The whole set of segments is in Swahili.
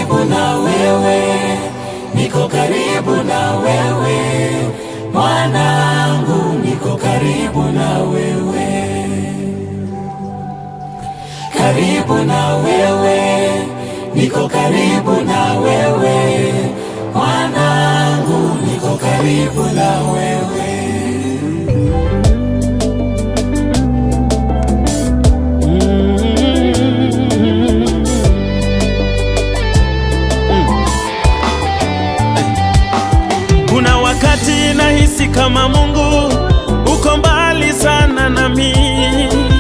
karibu na wewe, niko karibu na wewe, mwanangu, niko karibu na wewe, karibu na wewe, niko karibu na wewe, mwanangu, niko karibu na wewe. Kuna wakati nahisi kama Mungu uko mbali sana nami,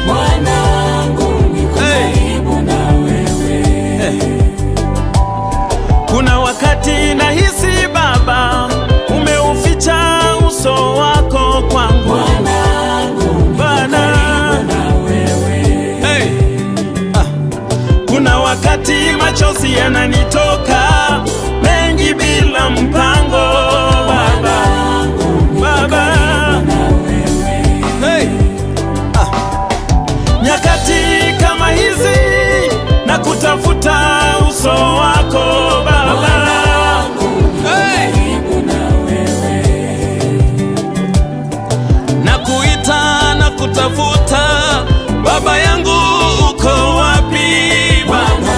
mwanangu, niko karibu na wewe. Kuna wakati nahisi Baba umeuficha uso wako kwangu, mwanangu, Bwana, na wewe. Kuna wakati machozi yananitoka mengi bila mpango, Baba, nyakati kama hizi na kutafuta uso wako Baba, na kuita na kutafuta, Baba yangu uko wapi Baba?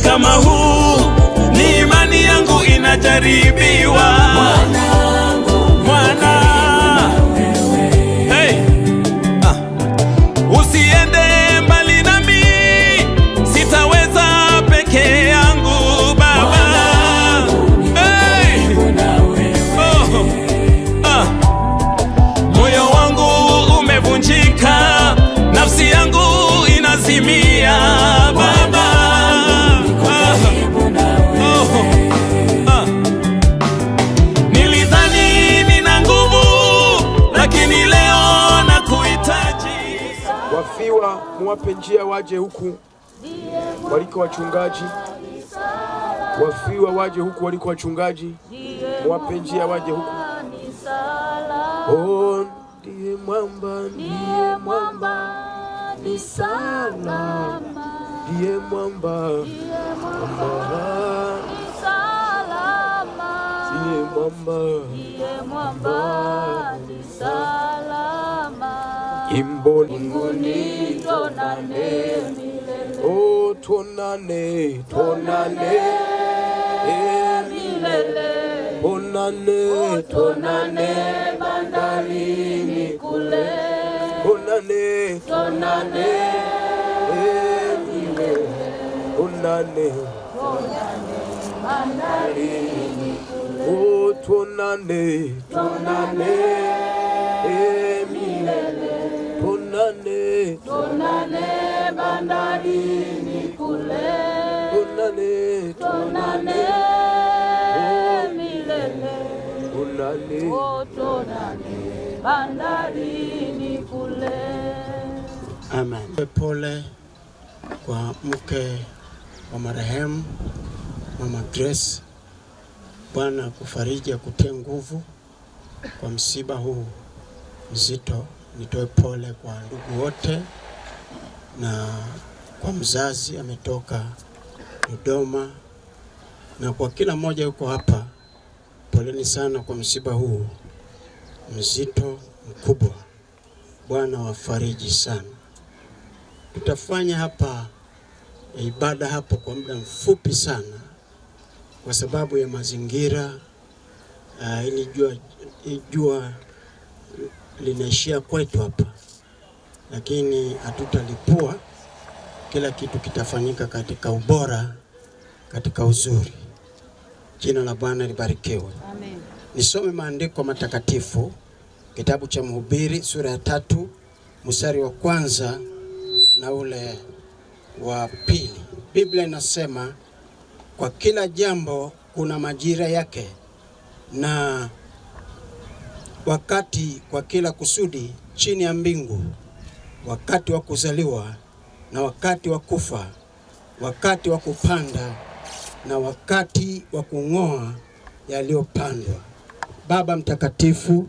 Kama huu ni imani yangu inajaribiwa, mwana, usiende mbali nami, sitaweza peke yangu Baba. Moyo wangu umevunjika, nafsi yangu inazimia Baba. Nilidhani nina nguvu, lakini leo nakuhitaji. Wafiwa muwape njia waje huku waliko wachungaji. Wafiwa waje huku waliko wachungaji, muwape njia waje huku. Oh, ndiye mwamba, ndiye mwamba ni salama, ndiye mwamba, ndiye mwamba ni salama. Imbo mbinguni tonane milele, oh tonane, tonane milele, tonane, tonane bandarini kule, tonane, tonane milele, tonane, tonane bandarini kule, oh tonane, tonane milele, tonane, tonane bandarini kule, tonane, tonane milele, tonane, oh tonane bandarini kule. Amen. Pole kwa mke wa marehemu Mama Grace. Bwana kufariji, kutie nguvu kwa msiba huu mzito. Nitoe pole kwa ndugu wote na kwa mzazi ametoka Dodoma na kwa kila mmoja yuko hapa. Poleni sana kwa msiba huu mzito mkubwa. Bwana wafariji sana. Tutafanya hapa ibada hapo kwa muda mfupi sana kwa sababu ya mazingira. Ili jua linaishia kwetu hapa, lakini hatutalipua. Kila kitu kitafanyika katika ubora, katika uzuri. Jina la Bwana libarikiwe. Amen. Nisome maandiko matakatifu, kitabu cha Mhubiri sura ya 3 mstari wa 1 na ule wa 2. Biblia inasema, kwa kila jambo kuna majira yake na wakati kwa kila kusudi chini ya mbingu, wakati wa kuzaliwa na wakati wa kufa, wakati wa kupanda na wakati wa kung'oa yaliyopandwa. Baba mtakatifu,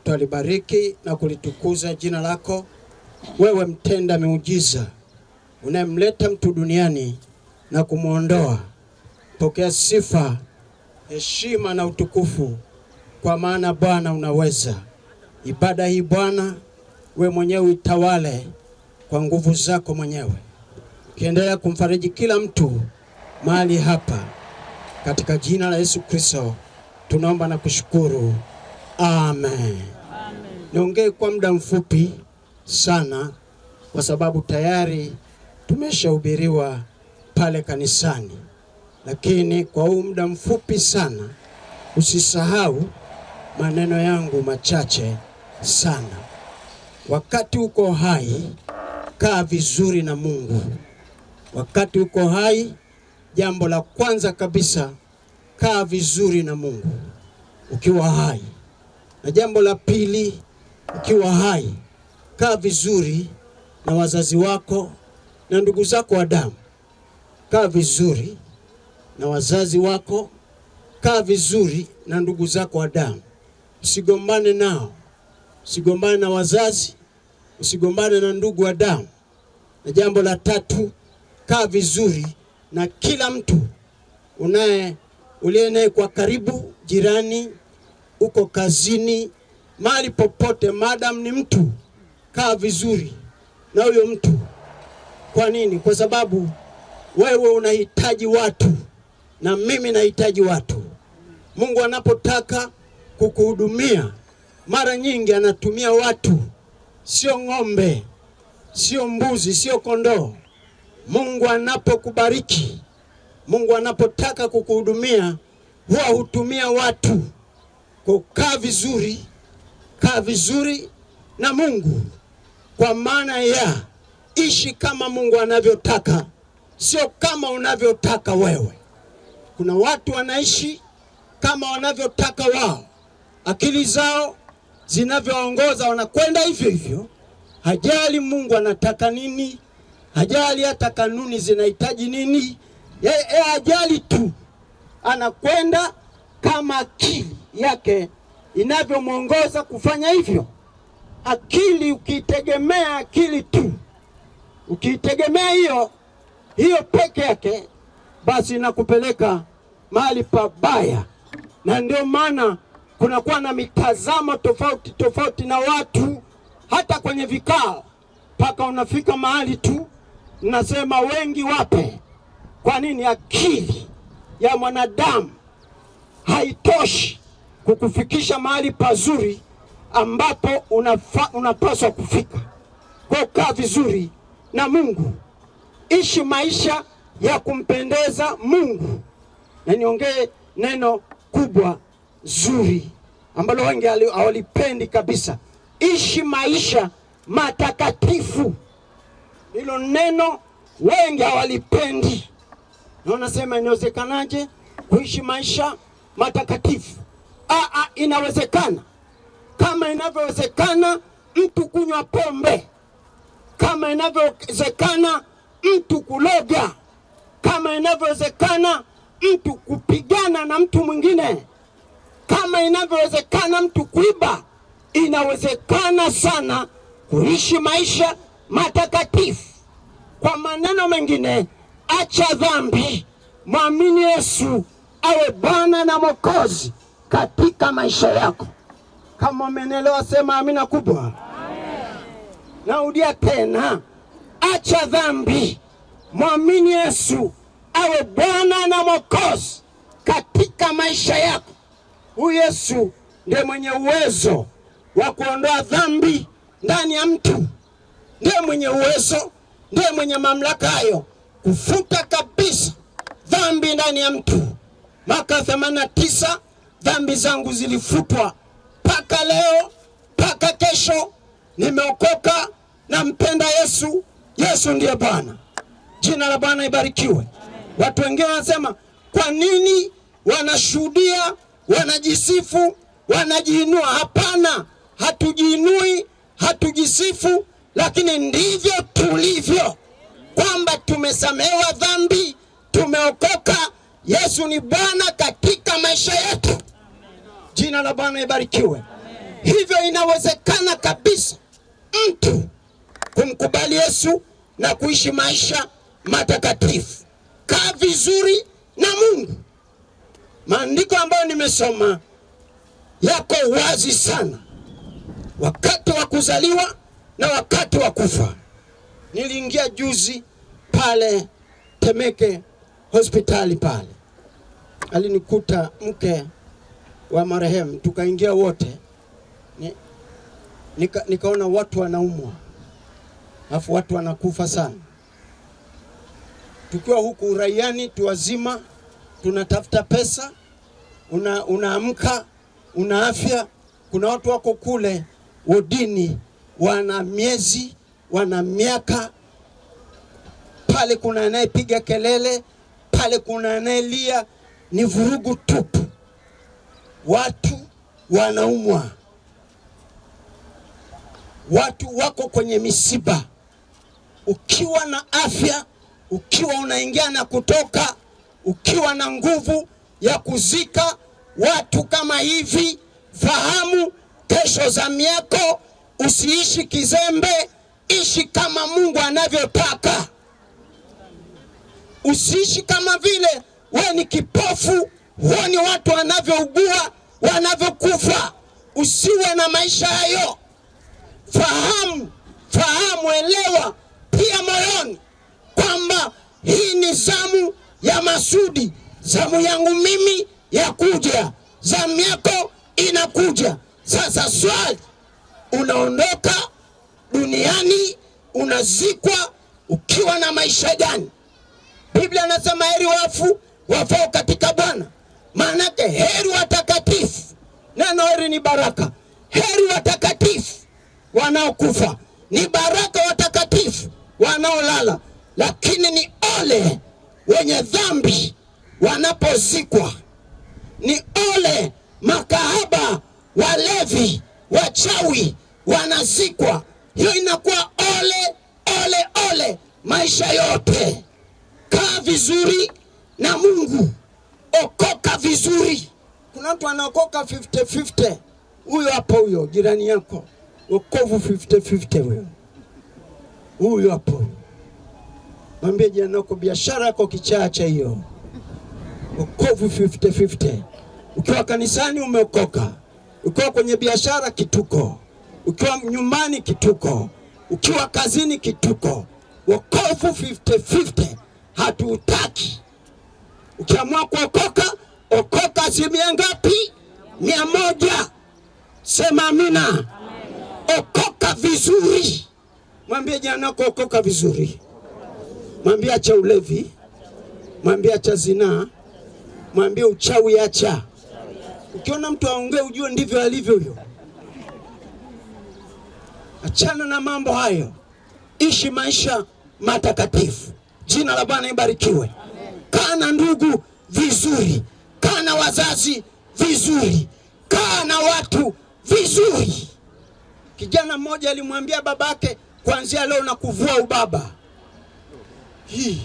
twalibariki na kulitukuza jina lako. Wewe mtenda miujiza, unayemleta mtu duniani na kumuondoa. Pokea sifa, heshima na utukufu, kwa maana Bwana unaweza. Ibada hii Bwana, we mwenyewe uitawale kwa nguvu zako mwenyewe. Kiendelea kumfariji kila mtu mahali hapa, katika jina la Yesu Kristo tunaomba na kushukuru. Amen. Amen. Niongee kwa muda mfupi sana, kwa sababu tayari tumeshahubiriwa pale kanisani, lakini kwa huu muda mfupi sana usisahau maneno yangu machache sana. Wakati uko hai, kaa vizuri na Mungu. Wakati uko hai, jambo la kwanza kabisa, kaa vizuri na Mungu ukiwa hai. Na jambo la pili, ukiwa hai, kaa vizuri na wazazi wako na ndugu zako wa damu. Kaa vizuri na wazazi wako, kaa vizuri na ndugu zako wa damu. Usigombane nao. Usigombane na wazazi, usigombane na ndugu wa damu. Na jambo la tatu, kaa vizuri na kila mtu uliye naye kwa karibu, jirani, uko kazini, mahali popote, madam ni mtu, kaa vizuri na huyo mtu. Kwa nini? Kwa sababu wewe unahitaji watu na mimi nahitaji watu. Mungu anapotaka kukuhudumia, mara nyingi anatumia watu, sio ng'ombe, sio mbuzi, sio kondoo. Mungu anapokubariki, Mungu anapotaka kukuhudumia, huwa hutumia watu. Kukaa vizuri, kaa vizuri na Mungu, kwa maana ya ishi kama Mungu anavyotaka, sio kama unavyotaka wewe. Kuna watu wanaishi kama wanavyotaka wao, akili zao zinavyoongoza wanakwenda hivyo hivyo. Hajali Mungu anataka nini, hajali hata kanuni zinahitaji nini, yeye hajali tu, anakwenda kama akili yake inavyomwongoza kufanya hivyo. Akili, ukitegemea akili tu, ukitegemea hiyo peke yake, basi inakupeleka mahali pabaya. Na ndio maana kunakuwa na mitazamo tofauti tofauti na watu, hata kwenye vikao, mpaka unafika mahali tu nasema wengi wape. Kwa nini? Akili ya mwanadamu haitoshi kukufikisha mahali pazuri ambapo unapaswa kufika. Kwa kaa vizuri na Mungu, ishi maisha ya kumpendeza Mungu. Na niongee neno kubwa zuri ambalo wengi hawalipendi kabisa, ishi maisha matakatifu. Hilo neno wengi hawalipendi. Na unasema inawezekanaje kuishi maisha matakatifu? Inawezekana. Kama inavyowezekana mtu kunywa pombe, kama inavyowezekana mtu kuloga, kama inavyowezekana mtu kupigana na mtu mwingine, kama inavyowezekana mtu kuiba, inawezekana sana kuishi maisha matakatifu. Kwa maneno mengine, acha dhambi, mwamini Yesu awe Bwana na Mwokozi katika maisha yako. Kama umenielewa sema amina kubwa. Amen. Naudia tena, acha dhambi, mwamini Yesu awe Bwana na Mwokozi katika maisha yako. Huyu Yesu ndiye mwenye uwezo wa kuondoa dhambi ndani ya mtu. Ndiye mwenye uwezo, ndiye mwenye mamlaka hayo, kufuta kabisa dhambi ndani ya mtu. Mwaka 89 dhambi zangu zilifutwa. Paka leo, paka kesho nimeokoka, na mpenda Yesu. Yesu ndiye Bwana. Jina la Bwana ibarikiwe. Watu wengine wanasema, kwa nini wanashuhudia, wanajisifu, wanajiinua? Hapana, hatujiinui, hatujisifu, lakini ndivyo tulivyo, kwamba tumesamehewa dhambi, tumeokoka. Yesu ni Bwana katika maisha yetu. Jina la Bwana ibarikiwe. Hivyo inawezekana kabisa mtu kumkubali Yesu na kuishi maisha matakatifu. Kaa vizuri na Mungu. Maandiko ambayo nimesoma yako wazi sana, wakati wa kuzaliwa na wakati wa kufa. Niliingia juzi pale Temeke hospitali pale, alinikuta mke wa marehemu, tukaingia wote. Nikaona watu wanaumwa, afu watu wanakufa sana. Tukiwa huku uraiani, tuwazima, tunatafuta pesa, unaamka, una afya. Kuna watu wako kule wodini, wana miezi, wana miaka. Pale kuna anayepiga kelele, pale kuna anayelia, ni vurugu tupu. Watu wanaumwa, watu wako kwenye misiba. Ukiwa na afya, ukiwa unaingia na kutoka, ukiwa na nguvu ya kuzika watu kama hivi, fahamu kesho zamu yako. Usiishi kizembe, ishi kama Mungu anavyotaka. Usiishi kama vile wewe ni kipofu, huoni watu wanavyougua, wanavyokufa. Usiwe na maisha hayo. Fahamu, elewa pia moyoni kwamba hii ni zamu ya Masudi, zamu yangu mimi ya kuja, zamu yako inakuja. Sasa swali, unaondoka duniani, unazikwa ukiwa na maisha gani? Biblia inasema heri wafu wafao katika Bwana. Maana yake heri watakatifu. Neno heri ni baraka. Heri watakatifu wanaokufa, ni baraka watakatifu wanaolala. Lakini ni ole wenye dhambi wanapozikwa. Ni ole makahaba, walevi, wachawi wanazikwa. Hiyo inakuwa ole maisha yote. Kaa vizuri na Mungu, okoka vizuri. Kuna mtu anaokoka 50-50. Huyo hapo, huyo jirani yako, wokovu 50-50 huyo hapo. Mwambie jirani yako, biashara yako kichacha hiyo, wokovu 50-50. Ukiwa kanisani umeokoka, ukiwa kwenye biashara kituko, ukiwa nyumbani kituko, ukiwa kazini kituko. Wokovu 50-50 hatutaki. Ukiamua kuokoka, okoka asilimia ngapi? 100. Sema amina. Okoka vizuri. Mwambie jirani yako, okoka vizuri. Mwambie acha ulevi, mwambie acha zinaa, mwambie uchawi acha. Ukiona mtu aongee ujue ndivyo alivyo huyo. Achana na mambo hayo. Ishi maisha matakatifu. Jina la Bwana ibarikiwe. Kaa na ndugu vizuri, kaa na wazazi vizuri, kaa na watu vizuri. Kijana mmoja alimwambia babake, kuanzia leo nakuvua ubaba. Hii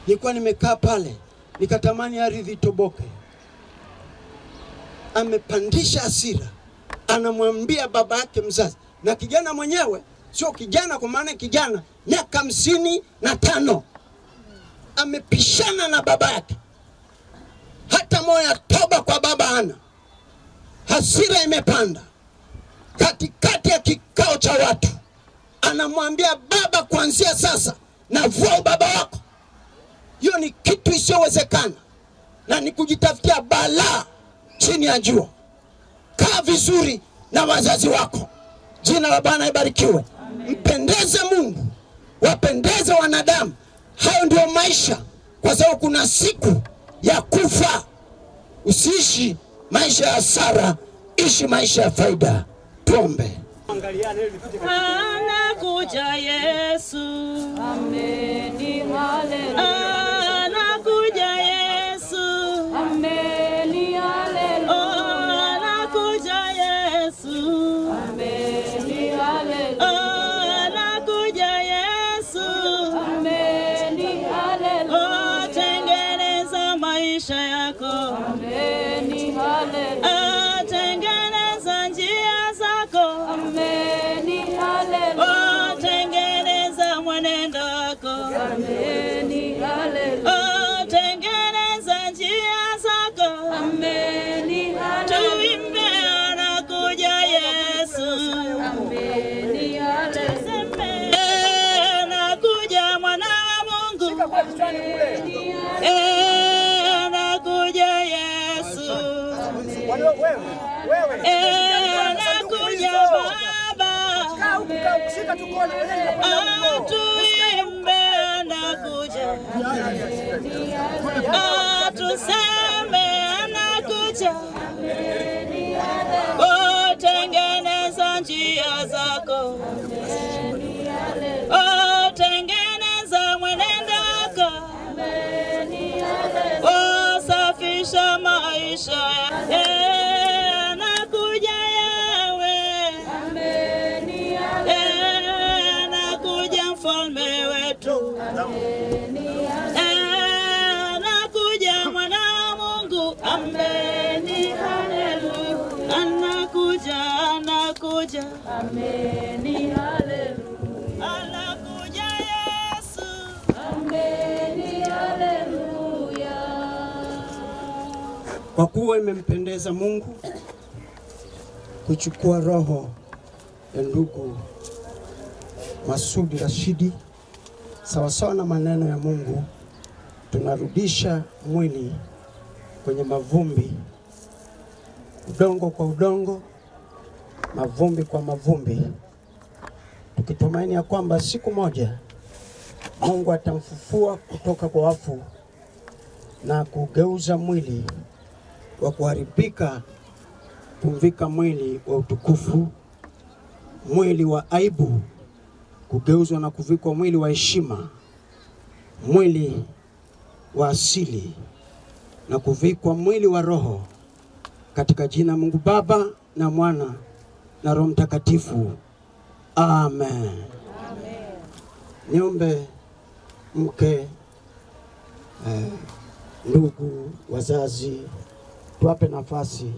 nilikuwa nimekaa pale, nikatamani ardhi itoboke. Amepandisha hasira, anamwambia baba yake mzazi. Na kijana mwenyewe sio kijana, kwa maana kijana miaka 55, amepishana na baba yake. Hata moyo toba kwa baba hana. Hasira imepanda. Katikati ya kikao cha watu anamwambia baba, kuanzia sasa navua baba wako. Hiyo ni kitu isiyowezekana na ni kujitafutia balaa chini ya jua. Kaa vizuri na wazazi wako. Jina la Bwana ibarikiwe. Mpendeze Mungu, wapendeze wanadamu. Hayo ndio maisha, kwa sababu kuna siku ya kufa. Usiishi maisha ya hasara, ishi maisha ya faida. Tuombe. Anakuja Yesu, ameni, haleluya. Anakuja Yesu, ameni, haleluya. Anakuja Yesu, ameni, haleluya. Anakuja Yesu, ameni, haleluya. Tengeneza maisha yako, ameni, haleluya. Tengeneza njia zako, ameni, haleluya. Tengeneza mwenendo wako, ameni, haleluya. Tengeneza njia zako, ameni, haleluya. Tuimbe anakuja Yesu, ameni, haleluya. Anakuja mwana wa Mungu, anakuja Yesu, anakuja Baba, atuimbe anakuja, atuseme anakuja. Oh, tengeneza njia zako, oh, tengeneza mwenendo wako, oh, safisha maisha. Anakuja Yawe, anakuja mfalme wetu, anakuja mwana wa Mungu, ameni, haleluya. Anakuja, anakuja, ameni, haleluya. Anakuja Yesu, ameni, haleluya. Kwa kuwa imempendeza Mungu kuchukua roho ya ndugu Masudi Rashidi, sawasawa na maneno ya Mungu, tunarudisha mwili kwenye mavumbi, udongo kwa udongo, mavumbi kwa mavumbi, tukitumaini ya kwamba siku moja Mungu atamfufua kutoka kwa wafu na kugeuza mwili wa kuharibika kumvika mwili wa utukufu, mwili wa aibu kugeuzwa na kuvikwa mwili wa heshima, mwili wa asili na kuvikwa mwili wa roho, katika jina Mungu Baba na Mwana na Roho Mtakatifu. Amen. Amen. Niombe mke, ndugu, wazazi, tuwape nafasi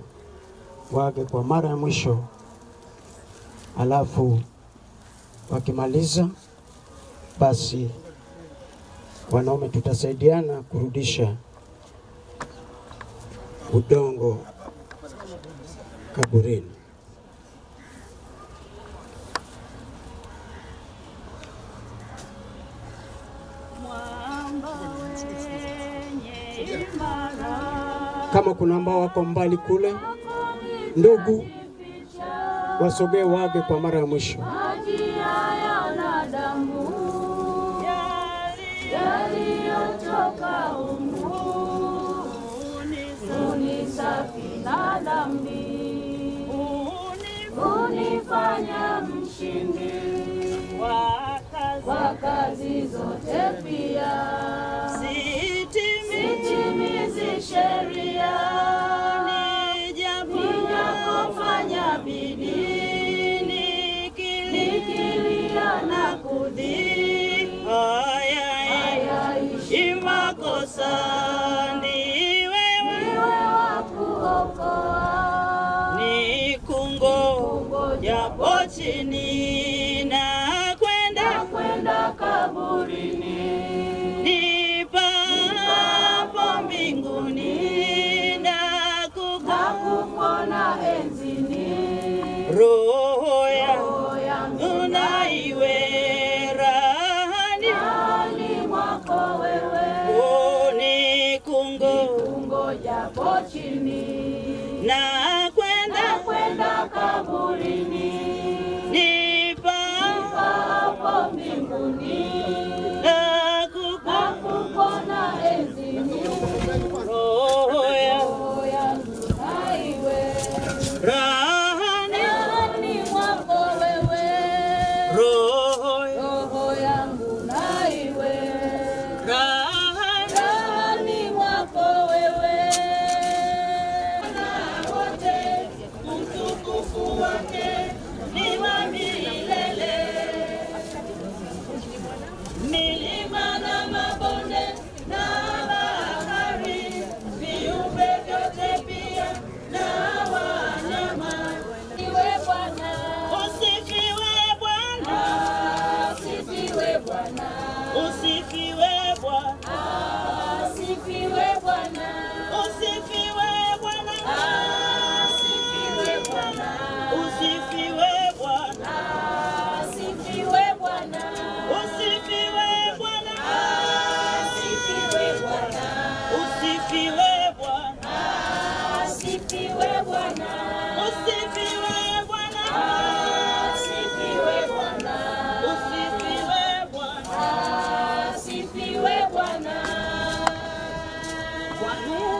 waage kwa mara ya mwisho, alafu wakimaliza basi wanaume tutasaidiana kurudisha udongo kaburini. Kama kuna ambao wako mbali kule, ndugu, wasogee waage kwa mara ya mwisho. Unifanya mshindi wa kazi zote, pia sitimizi sheria, nijapofanya bidii, nikilia na kudhii, hayaishi makosa, ndiwe wa kuokoa, japo chini na kwenda kaburini, nipapo mbinguni na kukupona enzini, roho yangu na iwe rahani mwako wewe, nikungo japo chini na kwenda kaburini.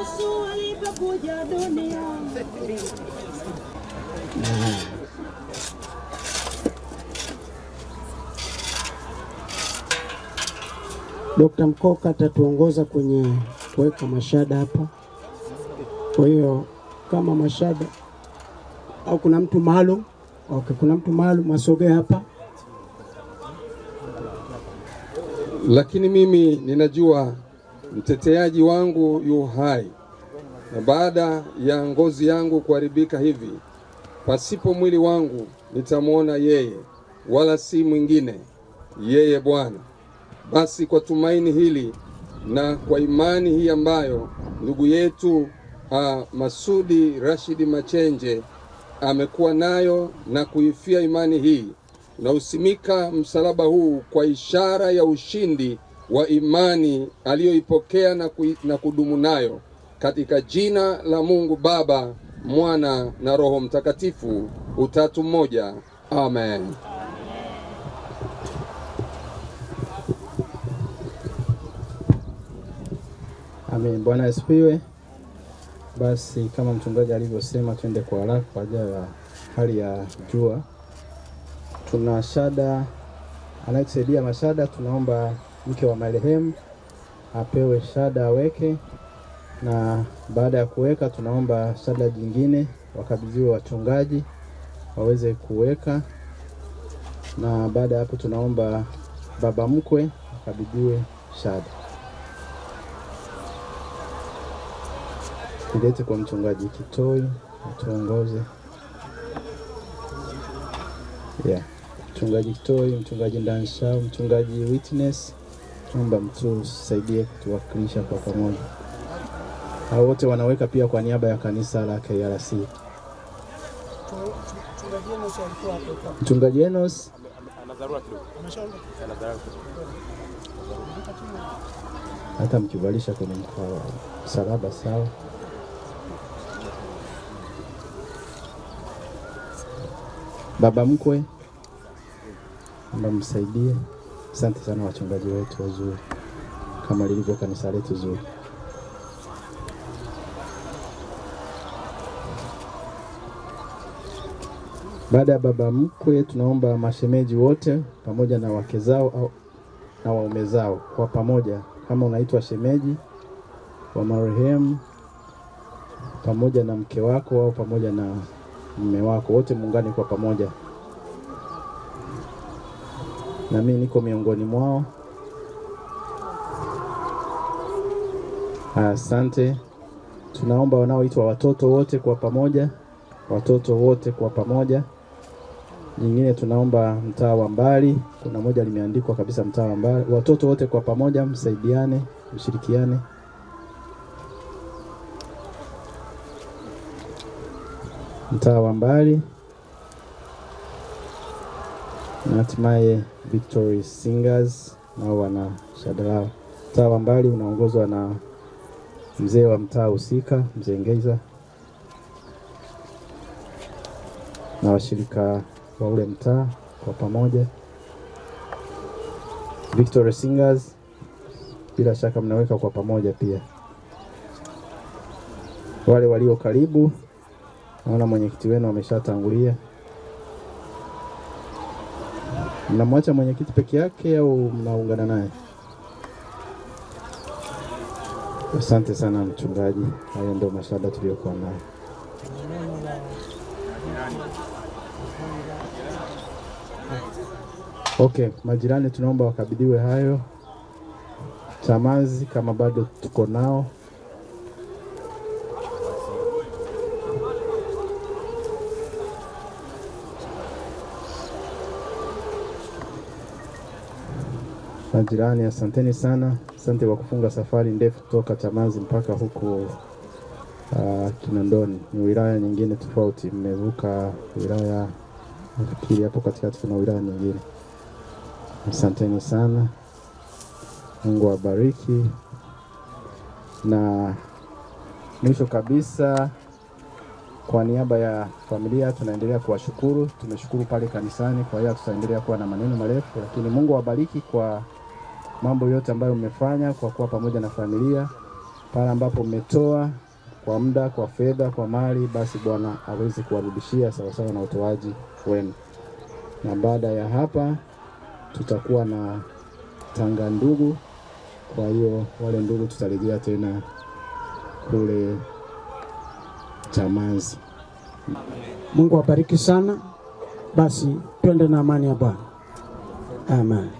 Yesu alipokuja duniani. Dr. Mkoka atatuongoza kwenye kuweka mashada hapa. Kwa hiyo kama mashada au kuna mtu maalum, okay, kuna mtu maalum asogee hapa. Lakini mimi ninajua mteteaji wangu yu hai, na baada ya ngozi yangu kuharibika hivi, pasipo mwili wangu nitamwona yeye, wala si mwingine, yeye Bwana. Basi kwa tumaini hili na kwa imani hii ambayo ndugu yetu Masudi Rashidi Machenje amekuwa nayo na kuifia imani hii, na usimika msalaba huu kwa ishara ya ushindi wa imani aliyoipokea na kudumu nayo, katika jina la Mungu Baba, Mwana na Roho Mtakatifu, utatu mmoja. Amen. Amen. Bwana asifiwe. Basi kama mchungaji alivyosema, twende kwa haraka kwa ajili ya hali ya jua. Tuna shada anayetusaidia mashada, tunaomba mke wa marehemu apewe shada aweke, na baada ya kuweka tunaomba shada jingine wakabidhiwe wachungaji waweze kuweka, na baada ya hapo tunaomba baba mkwe akabidhiwe shada. Tulete kwa mchungaji Kitoi atuongoze. Mchungaji Kitoi, mchungaji Ndanshaw, mchungaji Witness, naomba mtusaidie kutuwakilisha kwa pamoja. Hao wote wanaweka pia kwa niaba ya kanisa la KRC. Mchungaji Enos hata mkivalisha kwenye mkao salaba sawa. Baba mkwe, naomba msaidie. Asante sana wachungaji wetu wazuri, kama lilivyo kanisa letu zuri. Baada ya baba mkwe tunaomba mashemeji wote pamoja na wake zao au na waume zao kwa pamoja, kama unaitwa shemeji wa marehemu pamoja na mke wako au pamoja na mume wako, wote muungane kwa pamoja. Na mimi niko miongoni mwao. Asante. Tunaomba wanaoitwa watoto wote kwa pamoja, watoto wote kwa pamoja. Nyingine tunaomba mtaa wa mbali, kuna moja limeandikwa kabisa mtaa wa mbali. Watoto wote kwa pamoja msaidiane, mshirikiane. Mtaa wa mbali. Na hatimaye Victory Singers nao wana shada lao. Mtaa wa mbali unaongozwa na mzee wa mtaa husika, mzee Ngeiza, na washirika wa ule mtaa kwa pamoja. Victory Singers bila shaka mnaweka kwa pamoja pia. Wale walio karibu, naona mwenyekiti wenu ameshatangulia. Mnamwacha mwenyekiti peke yake au mnaungana naye? Asante sana mchungaji. Hayo ndio mashada tuliyokuwa nayo. Okay, majirani tunaomba wakabidhiwe hayo. Chamazi kama bado tuko nao. Majirani asanteni sana. Asante kwa kufunga safari ndefu kutoka Chamazi mpaka huko Kinondoni. Ni wilaya nyingine tofauti, mmevuka wilaya nafikiri hapo katikati kuna wilaya nyingine. Asanteni sana. Mungu awabariki. Na mwisho kabisa, kwa niaba ya familia tunaendelea kuwashukuru. Tumeshukuru pale kanisani, kwa hiyo tutaendelea kuwa na maneno marefu, lakini Mungu awabariki kwa mambo yote ambayo mmefanya kwa kuwa pamoja na familia. pale ambapo mmetoa kwa muda, kwa fedha, kwa mali, basi Bwana aweze kuwarudishia sawasawa na utoaji wenu. Na baada ya hapa tutakuwa na tanga ndugu. Kwa hiyo wale ndugu tutarejea tena kule Chamazi. Mungu awabariki sana. Basi twende na amani ya Bwana. Amen.